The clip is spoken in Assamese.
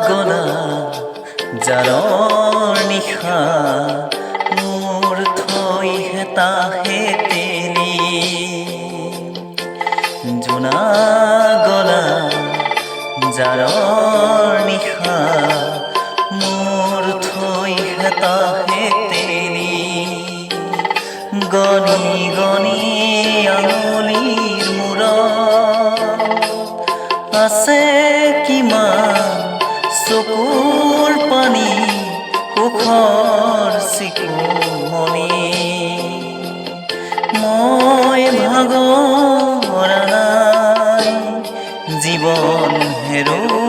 গনা জাৰৰ নিশা মোৰ থৈ হেতাহে তেলি জোনা গনা জাৰৰ নিশা মোৰ থৈ হেতাহে তেলি গনি গনি আঙুলিৰ মূৰত আছে কিমান চকুৰ পানী সুখৰ চিকুমনি মই ভাগৰা নাই জীৱন হেৰুৱাই